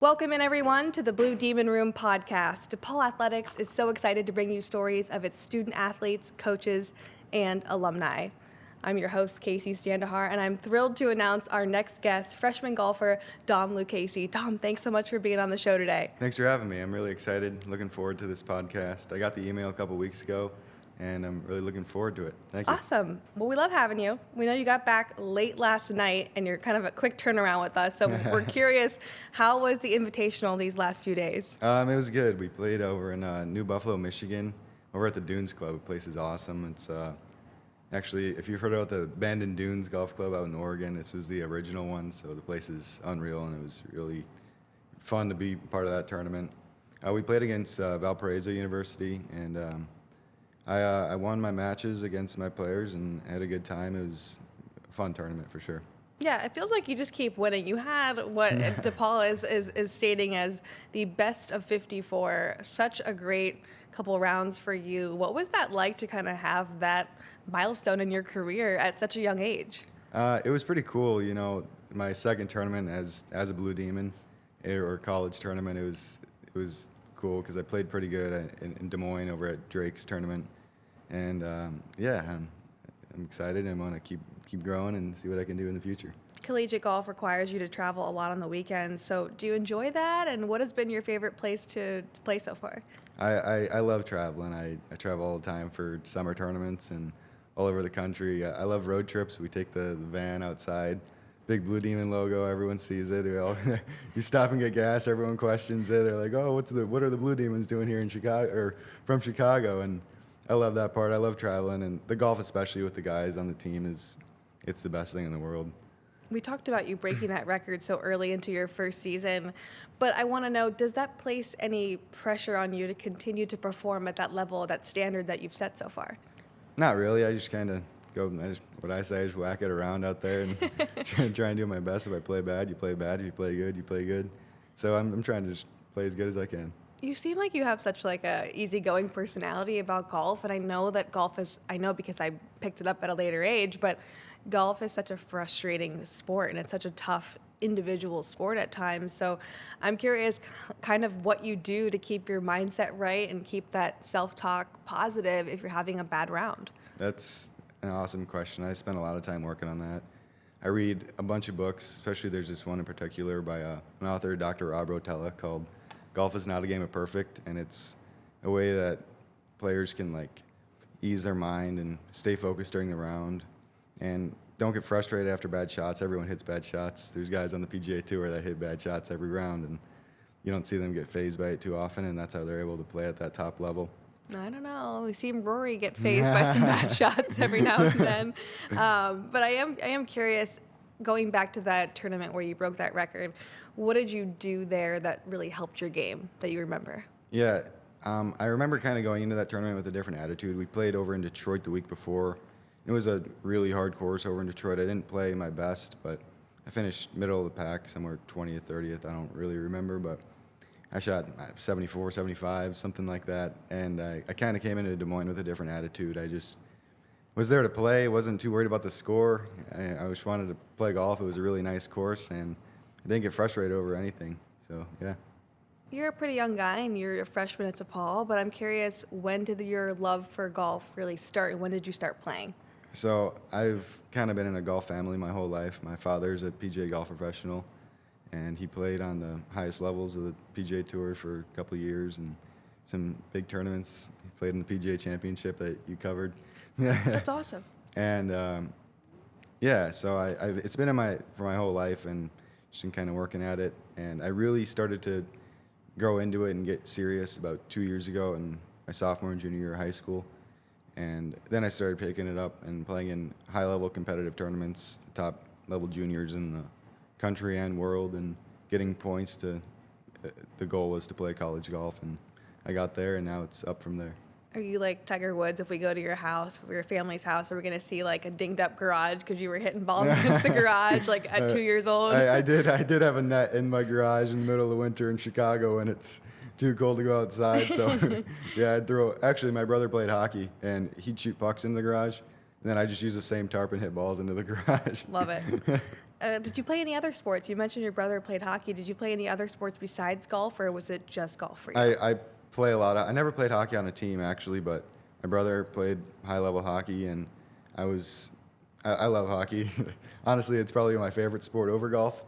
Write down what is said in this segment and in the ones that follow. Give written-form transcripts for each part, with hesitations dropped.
Welcome in, everyone, to the Blue Demon Room podcast. DePaul Athletics is so excited to bring you stories of its student athletes, coaches, and alumni. I'm your host, Casey Standahar, and I'm thrilled to announce our next guest, freshman golfer Dom Lucchesi. Dom, thanks so much for being on the show today. Thanks for having me. I'm really excited, looking forward to this podcast. I got the email a couple weeks ago, and I'm really looking forward to it. Thank you. Awesome. Well, we love having you. We know you got back late last night, and you're kind of a quick turnaround with us. So we're curious, how was the Invitational these last few days? It was good. We played over in New Buffalo, Michigan, over at the Dunes Club. The place is awesome. It's actually, if you've heard about the Bandon Dunes Golf Club out in Oregon, this was the original one. So the place is unreal, and it was really fun to be part of that tournament. We played against Valparaiso University, and I won my matches against my players and had a good time. It was a fun tournament for sure. Yeah, it feels like you just keep winning. You had what DePaul is stating as the best of 54. Such a great couple rounds for you. What was that like to kind of have that milestone in your career at such a young age? It was pretty cool. You know, my second tournament as a Blue Demon, or college tournament, it was cool because I played pretty good in Des Moines over at Drake's tournament. And I'm excited and want to keep growing and see what I can do in the future. Collegiate golf requires you to travel a lot on the weekends. So do you enjoy that? And what has been your favorite place to play so far? I love traveling. I travel all the time for summer tournaments and all over the country. I love road trips. We take the van outside. Big Blue Demon logo, everyone sees it. You stop and get gas, everyone questions it. They're like, "Oh, what are the Blue Demons doing here in Chicago or from Chicago?" And I love that part. I love traveling, and the golf, especially with the guys on the team, it's the best thing in the world. We talked about you breaking that record so early into your first season, but I want to know, does that place any pressure on you to continue to perform at that level, that standard that you've set so far? Not really. I just kind of go, I just whack it around out there and try and do my best. If I play bad, you play bad. If you play good, you play good. So I'm trying to just play as good as I can. You seem like you have such like a easygoing personality about golf, and I know that I know because I picked it up at a later age, but golf is such a frustrating sport, and it's such a tough individual sport at times. So I'm curious kind of what you do to keep your mindset right and keep that self-talk positive if you're having a bad round. That's an awesome question. I spend a lot of time working on that. I read a bunch of books, especially there's this one in particular by an author, Dr. Rob Rotella, called Golf is Not a Game of Perfect, and it's a way that players can like ease their mind and stay focused during the round and don't get frustrated after bad shots. Everyone hits bad shots. There's guys on the PGA Tour that hit bad shots every round, and you don't see them get fazed by it too often, and that's how they're able to play at that top level. I don't know. We've seen Rory get fazed by some bad shots every now and then. But I am curious, going back to that tournament where you broke that record, what did you do there that really helped your game that you remember? Yeah, I remember kind of going into that tournament with a different attitude. We played over in Detroit the week before. It was a really hard course over in Detroit. I didn't play my best, but I finished middle of the pack, somewhere 20th, 30th. I don't really remember, but I shot 74, 75, something like that. And I kind of came into Des Moines with a different attitude. I just was there to play, wasn't too worried about the score. I just wanted to play golf. It was a really nice course, and I didn't get frustrated over anything. So, yeah. You're a pretty young guy, and you're a freshman at DePaul, but I'm curious, when did your love for golf really start, and when did you start playing? So I've kind of been in a golf family my whole life. My father's a PGA golf professional, and he played on the highest levels of the PGA Tour for a couple of years and some big tournaments. He played in the PGA Championship that you covered. That's awesome. And so it's been for my whole life, and just been kind of working at it. And I really started to grow into it and get serious about 2 years ago in my sophomore and junior year of high school. And then I started picking it up and playing in high-level competitive tournaments, top-level juniors in the country and world, and getting points to the goal was to play college golf, and I got there, and now it's up from there. Are you like Tiger Woods? If we go to your house, your family's house, are we going to see like a dinged up garage because you were hitting balls against the garage like at 2 years old? I did have a net in my garage in the middle of the winter in Chicago, and it's too cold to go outside. So yeah, I'd throw. Actually, my brother played hockey, and he'd shoot pucks in the garage, and then I just use the same tarp and hit balls into the garage. Love it. Did you play any other sports? You mentioned your brother played hockey. Did you play any other sports besides golf, or was it just golf for you? I play a lot. I never played hockey on a team actually, but my brother played high level hockey, and I love hockey. Honestly, it's probably my favorite sport over golf.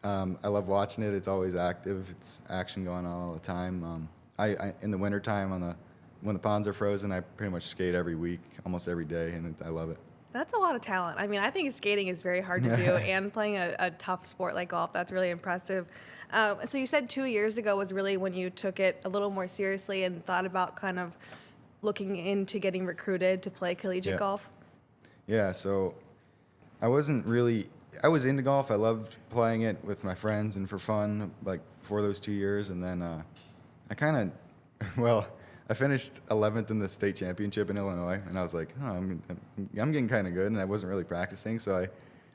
I love watching it. It's always active. It's action going on all the time. I in the wintertime when the ponds are frozen, I pretty much skate every week, almost every day, and I love it. That's a lot of talent. I mean, I think skating is very hard to do, and playing a tough sport like golf, that's really impressive. So you said 2 years ago was really when you took it a little more seriously and thought about kind of looking into getting recruited to play collegiate golf? Yeah, so I was into golf. I loved playing it with my friends and for fun, like for those 2 years, and then I finished 11th in the state championship in Illinois, and I was like, I'm getting kind of good, and I wasn't really practicing. So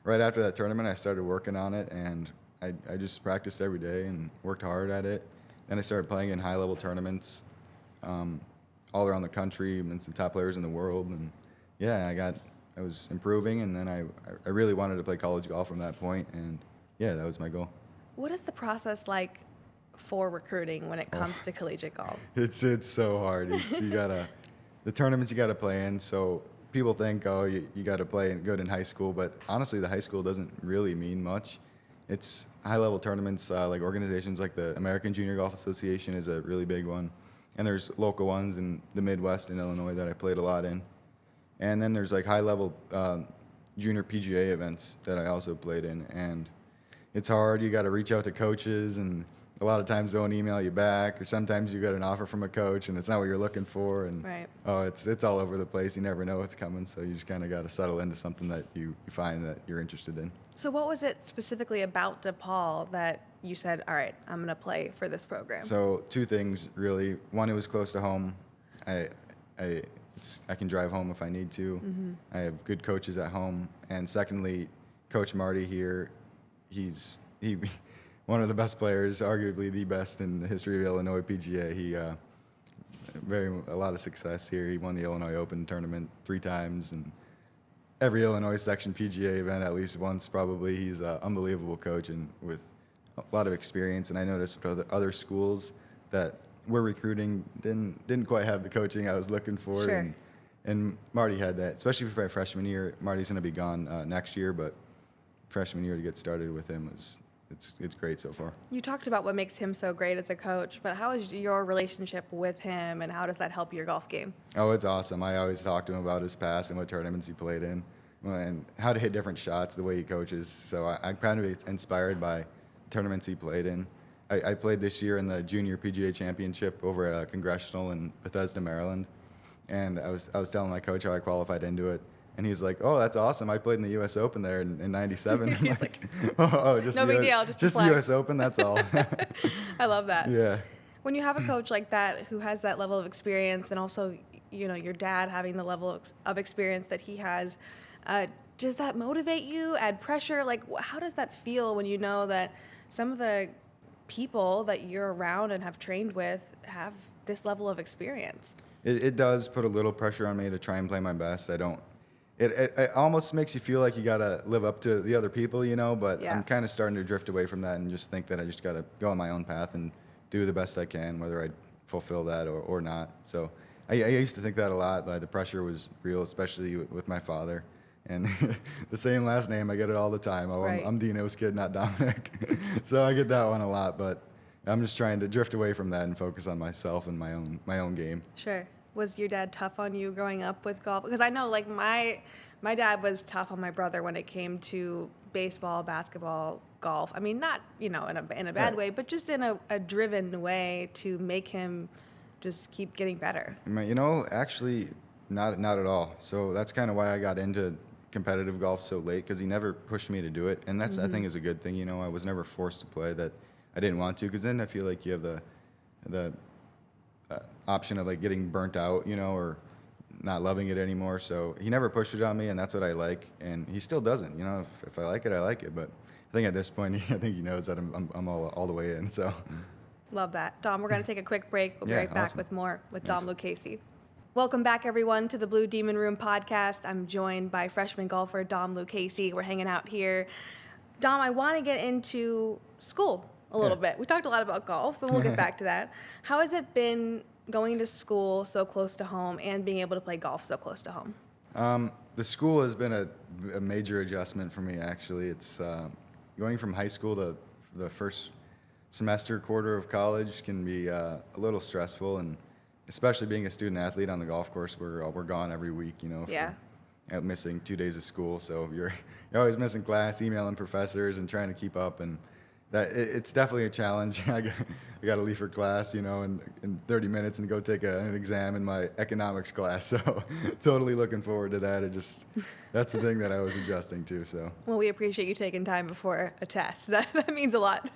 right after that tournament, I started working on it, and I just practiced every day and worked hard at it. Then I started playing in high-level tournaments all around the country against the top players in the world, and yeah, I was improving, and then I really wanted to play college golf from that point, and yeah, that was my goal. What is the process like for recruiting when it comes to collegiate golf? It's so hard. The tournaments you gotta play in. So people think, you gotta play good in high school, but honestly, the high school doesn't really mean much. It's high-level tournaments, like organizations like the American Junior Golf Association is a really big one, and there's local ones in the Midwest in Illinois that I played a lot in, and then there's like high-level junior PGA events that I also played in, and it's hard. You got to reach out to coaches, and a lot of times they won't email you back, or sometimes you get an offer from a coach and it's not what you're looking for, and right. It's all over the place. You never know what's coming, so you just kind of got to settle into something that you find that you're interested in. So what was it specifically about DePaul that you said, all right, I'm going to play for this program? So two things really. One, it was close to home. I can drive home if I need to. Mm-hmm. I have good coaches at home, and secondly, Coach Marty here, he's one of the best players, arguably the best in the history of Illinois PGA. He a lot of success here. He won the Illinois Open tournament 3 times, and every Illinois section PGA event at least once probably. He's an unbelievable coach and with a lot of experience. And I noticed other schools that were recruiting didn't quite have the coaching I was looking for. Sure. And Marty had that, especially for my freshman year. Marty's going to be gone next year, but freshman year to get started with him it's great so far. You talked about what makes him so great as a coach, but how is your relationship with him, and how does that help your golf game? Oh, it's awesome. I always talk to him about his past and what tournaments he played in and how to hit different shots, the way he coaches. So I'm kind of inspired by tournaments he played in. I played this year in the Junior PGA Championship over at Congressional in Bethesda, Maryland, and I was telling my coach how I qualified into it. And he's like, "Oh, that's awesome! I played in the U.S. Open there in '97." He's like, just no big deal, just the U.S. Open. That's all. I love that. Yeah. When you have a coach like that who has that level of experience, and also, your dad having the level of experience that he has, does that motivate you? Add pressure? Like, how does that feel when you know that some of the people that you're around and have trained with have this level of experience? It does put a little pressure on me to try and play my best. It almost makes you feel like you got to live up to the other people, but yeah. I'm kind of starting to drift away from that and just think that I just got to go on my own path and do the best I can, whether I fulfill that or not. So I used to think that a lot, but the pressure was real, especially with my father. And the same last name, I get it all the time. Right. I'm Dino's kid, not Dominic. So I get that one a lot, but I'm just trying to drift away from that and focus on myself and my own game. Sure. Was your dad tough on you growing up with golf? Because I know, like, my dad was tough on my brother when it came to baseball, basketball, golf. I mean, not, in a bad right. way, but just in a driven way to make him just keep getting better. Actually, not at all. So that's kind of why I got into competitive golf so late, because he never pushed me to do it. And that's, I think, is a good thing. I was never forced to play that I didn't want to, because then I feel like you have the option of like getting burnt out, or not loving it anymore. So he never pushed it on me, and that's what I like. And he still doesn't. If I like it, I like it. But I think at this point, I think he knows that I'm all the way in. So love that, Dom. We're going to take a quick break. We'll be right back with more with Dom Lucchesi. Welcome back, everyone, to the Blue Demon Room podcast. I'm joined by freshman golfer Dom Lucchesi. We're hanging out here. Dom, I want to get into school a little bit. We talked a lot about golf, and we'll get back to that. How has it been going to school so close to home and being able to play golf so close to home? The school has been a major adjustment for me, actually. It's going from high school to the first semester, quarter of college can be a little stressful, and especially being a student athlete on the golf course, we're gone every week, missing 2 days of school. So you're always missing class, emailing professors, and trying to keep up. And that it's definitely a challenge. I got to leave for class, in 30 minutes and go take an exam in my economics class. So totally looking forward to that. That's the thing that I was adjusting to. So well, we appreciate you taking time before a test. That means a lot.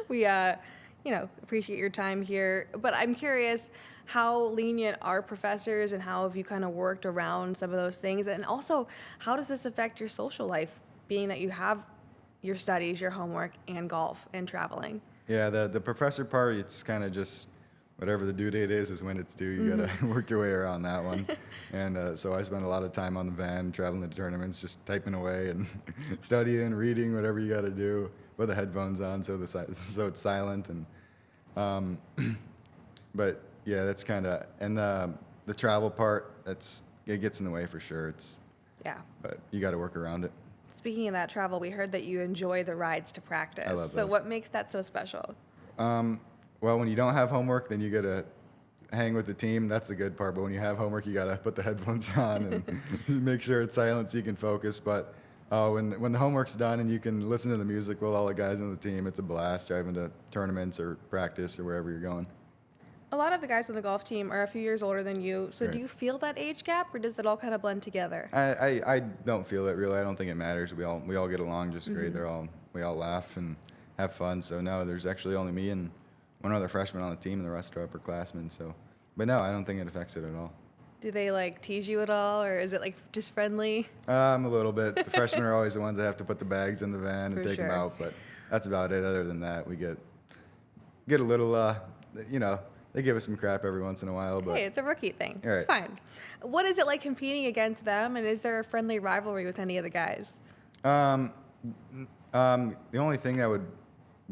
We appreciate your time here. But I'm curious, how lenient are professors, and how have you kind of worked around some of those things? And also, how does this affect your social life, being that you have your studies, your homework, and golf and traveling? Yeah, the professor part, it's kind of just whatever the due date is when it's due. You got to work your way around that one. And so I spend a lot of time on the van, traveling to tournaments, just typing away and studying, reading, whatever you got to do, with the headphones on so it's silent. And but yeah, that's kind of, and the travel part, it gets in the way for sure. But you got to work around it. Speaking of that travel, we heard that you enjoy the rides to practice. I love So those. what makes that so special? Well, when you don't have homework, then you got to hang with the team. That's the good part. But when you have homework, you got to put the headphones on and make sure it's silent so you can focus. But when the homework's done and you can listen to the music with all the guys on the team, it's a blast driving to tournaments or practice or wherever you're going. A lot of the guys on the golf team are a few years older than you. So Right. do you feel that age gap, or does it all kind of blend together? I don't feel it really. I don't think it matters. We all get along just great. We all laugh and have fun. So no, there's actually only me and one other freshman on the team, and the rest are upperclassmen. So, but no, I don't think it affects it at all. Do they tease you at all, or is it just friendly? A little bit. The freshmen are always the ones that have to put the bags in the van and For take them sure. out, but that's about it. Other than that, we get a little, they give us some crap every once in a while, but Hey, it's a rookie thing. Right. It's fine. What is it like competing against them, and is there a friendly rivalry with any of the guys? the only thing that would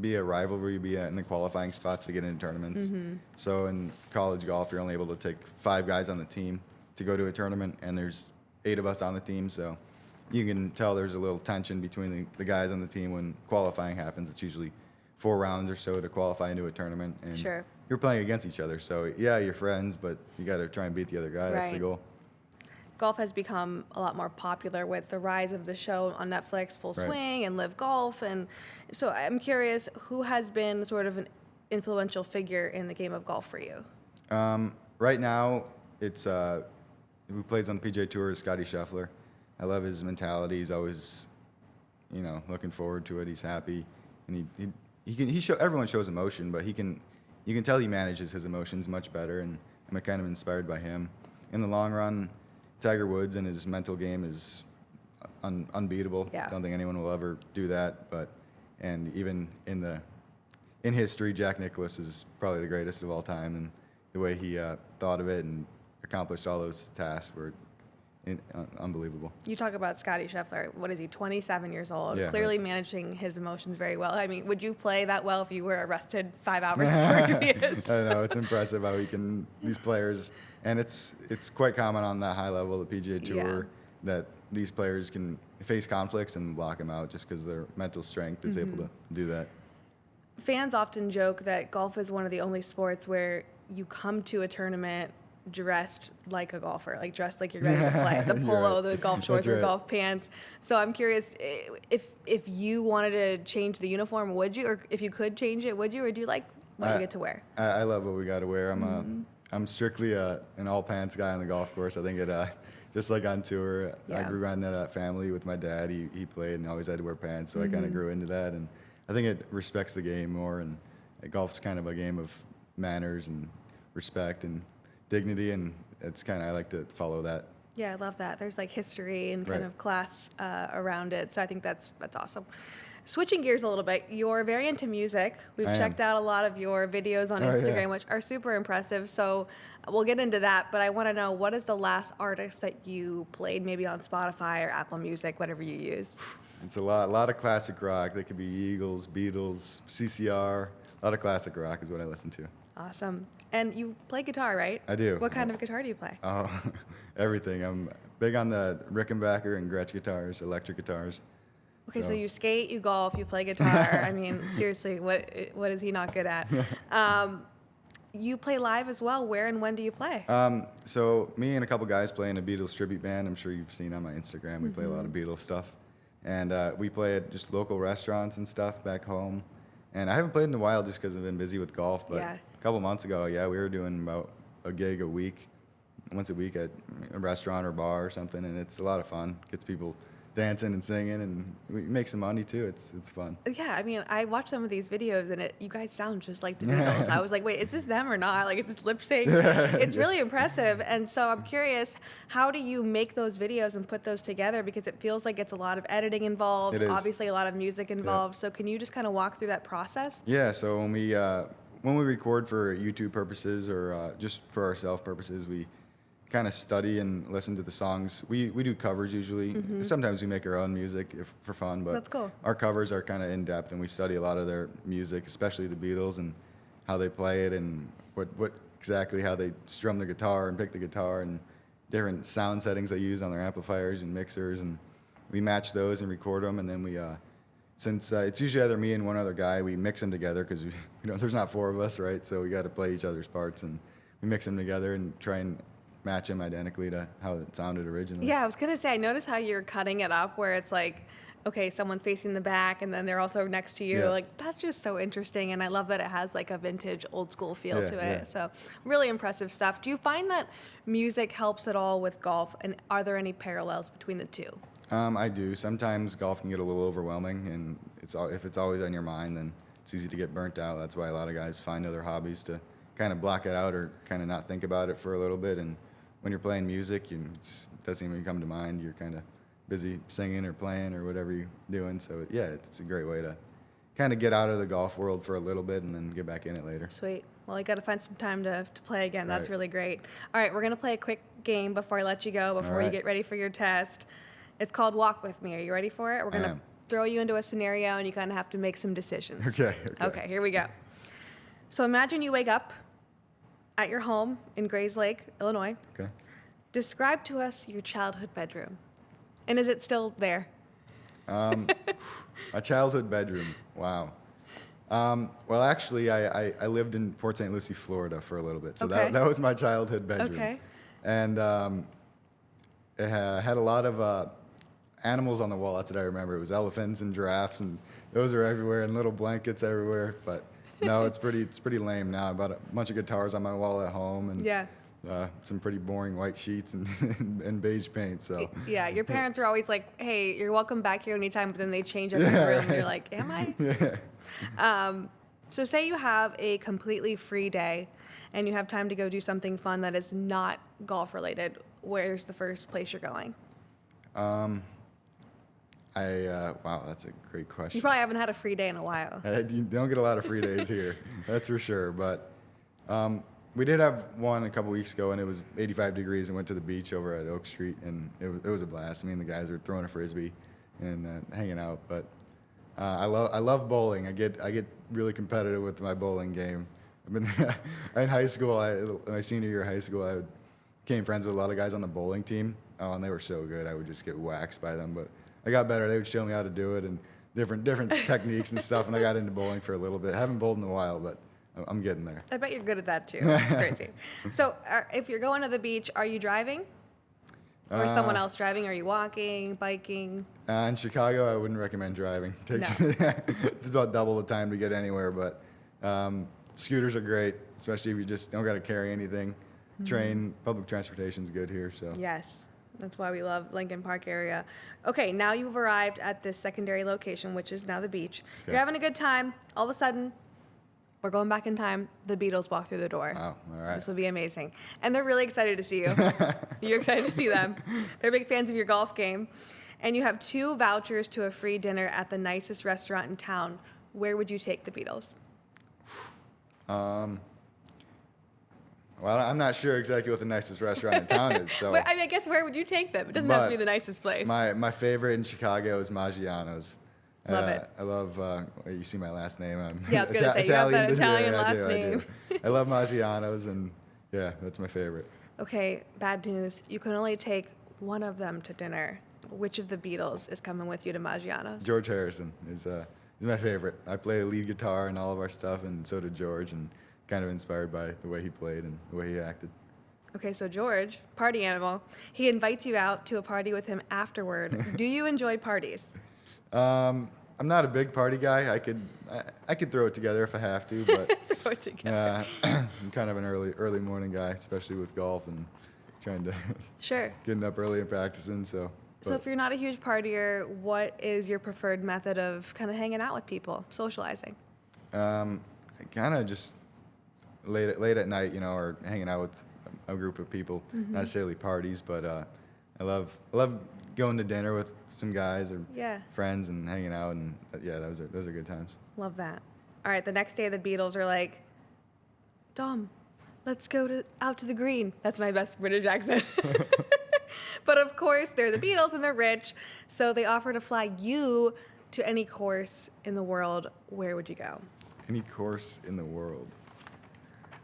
be a rivalry would be in the qualifying spots to get into tournaments. So in college golf, you're only able to take 5 guys on the team to go to a tournament, and there's 8 of us on the team, so you can tell there's a little tension between the guys on the team when qualifying happens. It's usually 4 rounds or so to qualify into a tournament, and Sure. you're playing against each other. So yeah, you're friends, but you got to try and beat the other guy. That's the Right. goal. Golf has become a lot more popular with the rise of the show on Netflix, Full Right. Swing and Live Golf. And so I'm curious, who has been sort of an influential figure in the game of golf for you? Right now, it's who plays on the PGA Tour is Scotty Scheffler. I love his mentality. He's always, looking forward to it. He's happy, and everyone shows emotion, but you can tell he manages his emotions much better, and I'm kind of inspired by him. In the long run, Tiger Woods and his mental game is unbeatable. Yeah. I don't think anyone will ever do that, and even in history, Jack Nicklaus is probably the greatest of all time, and the way he thought of it and accomplished all those tasks were unbelievable. You talk about Scotty Scheffler. What is he, 27 years old? Yeah, Clearly managing his emotions very well. I mean, would you play that well if you were arrested 5 hours previous? I know, it's impressive how these players, and it's quite common on that high level of the PGA Tour that these players can face conflicts and block them out just because their mental strength is able to do that. Fans often joke that golf is one of the only sports where you come to a tournament dressed like a golfer, dressed like you're ready to play. The You're polo, right. the golf shorts, That's or right. golf pants. So I'm curious, if you wanted to change the uniform, would you? Or if you could change it, would you? Or do you like what you get to wear? I love what we got to wear. I'm strictly an all pants guy on the golf course. I think just like on tour, I Yeah. grew on that family with my dad. He played and always had to wear pants, so I kind of grew into that. And I think it respects the game more. And golf's kind of a game of manners and respect and dignity, and I like to follow that. Yeah, I love that. There's history and kind Right. of class around it. So I think that's awesome. Switching gears a little bit, you're very into music. We've I am. checked out a lot of your videos on Oh, yeah. Instagram, which are super impressive. So we'll get into that. But I want to know, what is the last artist that you played, maybe on Spotify or Apple Music, whatever you use? It's a lot of classic rock. They could be Eagles, Beatles, CCR. A lot of classic rock is what I listen to. Awesome. And you play guitar, right? I do. What kind of guitar do you play? Oh, everything. I'm big on the Rickenbacker and Gretsch guitars, electric guitars. Okay, so you skate, you golf, you play guitar. I mean, seriously, what is he not good at? You play live as well. Where and when do you play? So me and a couple guys play in a Beatles tribute band. I'm sure you've seen on my Instagram. We play a lot of Beatles stuff. And we play at just local restaurants and stuff back home. And I haven't played in a while just because I've been busy with golf. But Yeah. a couple months ago, yeah, we were doing about a gig a week, once a week at a restaurant or bar or something. And it's a lot of fun. Gets people dancing and singing, and we make some money too. It's fun. Yeah, I mean, I watched some of these videos, and you guys sound just like the Beatles. I was like, wait, is this them or not? Like, is this lip sync? It's really impressive. And so I'm curious, how do you make those videos and put those together? Because it feels like it's a lot of editing involved, It is. obviously a lot of music involved. So can you just kind of walk through that process? Yeah, so when we record for YouTube purposes or just for ourselves purposes, we kind of study and listen to the songs. We do covers usually. Sometimes we make our own music for fun, but That's cool. our covers are kind of in depth, and we study a lot of their music, especially the Beatles and how they play it and what exactly how they strum the guitar and pick the guitar and different sound settings they use on their amplifiers and mixers, and we match those and record them, and then we. Since it's usually either me and one other guy, we mix them together because there's not four of us, right? So we got to play each other's parts, and we mix them together and try and match them identically to how it sounded originally. Yeah, I was going to say, I noticed how you're cutting it up where it's like, okay, someone's facing the back and then they're also next to you. Yeah. Like, that's just so interesting. And I love that it has like a vintage, old school feel Yeah, to it. yeah. So really impressive stuff. Do you find that music helps at all with golf? And are there any parallels between the two? I do. Sometimes golf can get a little overwhelming, and if it's always on your mind, then it's easy to get burnt out. That's why a lot of guys find other hobbies to kind of block it out or kind of not think about it for a little bit. And when you're playing music, it doesn't even come to mind. You're kind of busy singing or playing or whatever you're doing. So yeah, it's a great way to kind of get out of the golf world for a little bit and then get back in it later. Sweet. Well, you got to find some time to play again. That's Right. really great. All right, we're going to play a quick game before I let you go, before you right. get ready for your test. It's called Walk With Me. Are you ready for it? We're going to am. throw you into a scenario, and you kind of have to make some decisions. Okay. Here we go. So imagine you wake up at your home in Grays Lake, Illinois. Okay. Describe to us your childhood bedroom. And is it still there? A childhood bedroom. Wow. Well, actually, I lived in Port St. Lucie, Florida for a little bit. So Okay. that was my childhood bedroom. Okay. And it had a lot of animals on the wall. That's what I remember. It was elephants and giraffes, and those are everywhere, and little blankets everywhere. But no, it's pretty lame now. I bought a bunch of guitars on my wall at home, and Yeah. some pretty boring white sheets and and beige paint. So Yeah, your parents are always like, hey, you're welcome back here anytime, but then they change up the room, and you're like, am I? yeah. So say you have a completely free day and you have time to go do something fun that is not golf related. Where's the first place you're going? Wow, that's a great question. You probably haven't had a free day in a while. You don't get a lot of free days here, that's for sure. But we did have one a couple weeks ago, and it was 85 degrees, and went to the beach over at Oak Street, and it was a blast. Me and the guys were throwing a frisbee and hanging out. But I love bowling. I get really competitive with my bowling game. I've been in high school. My senior year of high school, I became friends with a lot of guys on the bowling team. Oh, and they were so good. I would just get waxed by them. But I got better. They would show me how to do it and different techniques and stuff. And I got into bowling for a little bit. I haven't bowled in a while, but I'm getting there. I bet you're good at that too. It's crazy. So if you're going to the beach, are you driving? Or is someone else driving? Are you walking, biking? In Chicago, I wouldn't recommend driving. It's about double the time to get anywhere. But scooters are great, especially if you just don't got to carry anything. Train, public transportation's good here. So Yes. That's why we love Lincoln Park area. Okay, now you've arrived at this secondary location, which is now the beach. Okay. You're having a good time. All of a sudden, we're going back in time. The Beatles walk through the door. Wow, all right. This will be amazing. And they're really excited to see you. You're excited to see them. They're big fans of your golf game. and you have 2 vouchers to a free dinner at the nicest restaurant in town, where would you take the Beatles? Well, I'm not sure exactly what the nicest restaurant in town is. So, I mean, I guess where would you take them? It doesn't have to be the nicest place. My favorite in Chicago is Maggiano's. Love it. I love. You see my last name. Yeah, I was gonna say you have that Italian last name. I love Maggiano's, and yeah, that's my favorite. Okay, bad news. You can only take one of them to dinner. Which of the Beatles is coming with you to Maggiano's? George Harrison is my favorite. I play lead guitar in all of our stuff, and so did George, and kind of inspired by the way he played and the way he acted. Okay, so George, party animal, he invites you out to a party with him afterward. Do you enjoy parties? I'm not a big party guy. I could throw it together if I have to, but Throw it together. I'm kind of an early morning guy, especially with golf and trying to Sure. getting up early and practicing. So If you're not a huge partier, what is your preferred method of kind of hanging out with people, socializing? I kind of just late at night, or hanging out with a group of people. Not necessarily parties, but I love going to dinner with some guys or friends and hanging out, and those are good times. Love that. All right, the next day the Beatles are like, Dom, let's go out to the green. That's my best British accent. But of course, they're the Beatles and they're rich, so they offer to fly you to any course in the world. Where would you go? Any course in the world.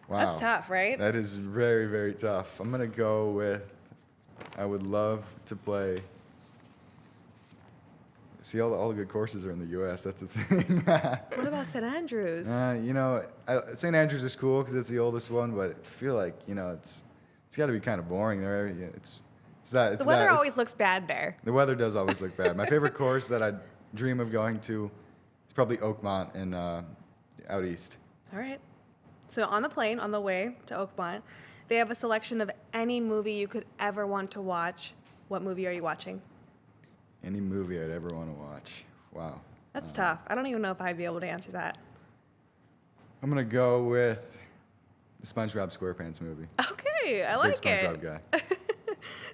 Wow. That's tough, right? That is very, very tough. I'm going to go with, I would love to play. See, all the good courses are in the U.S. That's the thing. What about St. Andrews? St. Andrews is cool because it's the oldest one, but I feel like, it's got to be kind of boring there. The weather always looks bad there. The weather does always look bad. My favorite course that I dream of going to is probably Oakmont in out east. All right. So on the plane, on the way to Oakmont, they have a selection of any movie you could ever want to watch. What movie are you watching? Any movie I'd ever want to watch. Wow. That's tough. I don't even know if I'd be able to answer that. I'm going to go with the SpongeBob SquarePants movie. Okay, I like Big it. SpongeBob guy.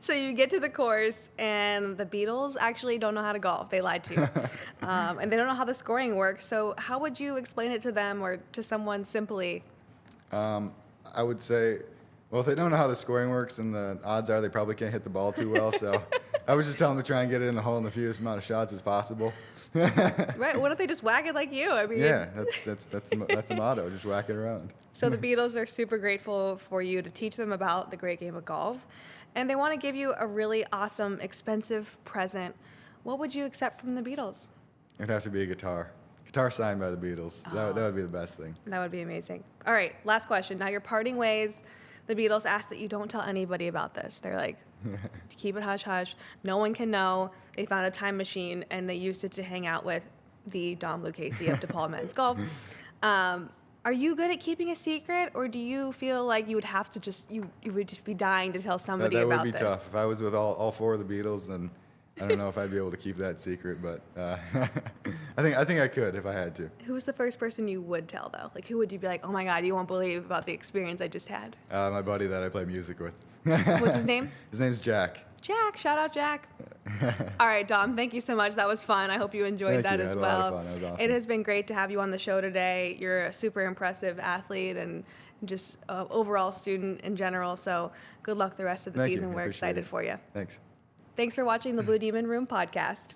So you get to the course, and the Beatles actually don't know how to golf. They lied to you. And they don't know how the scoring works. So how would you explain it to them or to someone simply? I would say, well, if they don't know how the scoring works, then the odds are they probably can't hit the ball too well. So I was just telling them to try and get it in the hole in the fewest amount of shots as possible. Right? What if they just whack it like you? I mean, yeah, that's the motto. Just whack it around. So the Beatles are super grateful for you to teach them about the great game of golf, and they want to give you a really awesome, expensive present. What would you accept from the Beatles? It'd have to be a guitar. Guitar signed by the Beatles. That would be the best thing. That would be amazing. All right, last question. Now you're parting ways. The Beatles ask that you don't tell anybody about this. They're like, keep it hush-hush. No one can know. They found a time machine, and they used it to hang out with the Dom Lucchesi of DePaul Men's Golf. Are you good at keeping a secret, or do you feel like you would have to you would just be dying to tell somebody about this? That would be tough. If I was with all 4 of the Beatles, then I don't know if I'd be able to keep that secret, but I think I could if I had to. Who was the first person you would tell, though? Like, who would you be like, oh my God, you won't believe about the experience I just had? My buddy that I play music with. What's his name? His name's Jack. Jack, shout out Jack. All right, Dom, thank you so much. That was fun. I hope you enjoyed that as well. I had a lot of fun. That was awesome. It has been great to have you on the show today. You're a super impressive athlete and just overall student in general. So good luck the rest of the season. We're excited for you. Thanks. Thanks for watching the Blue Demon Room podcast.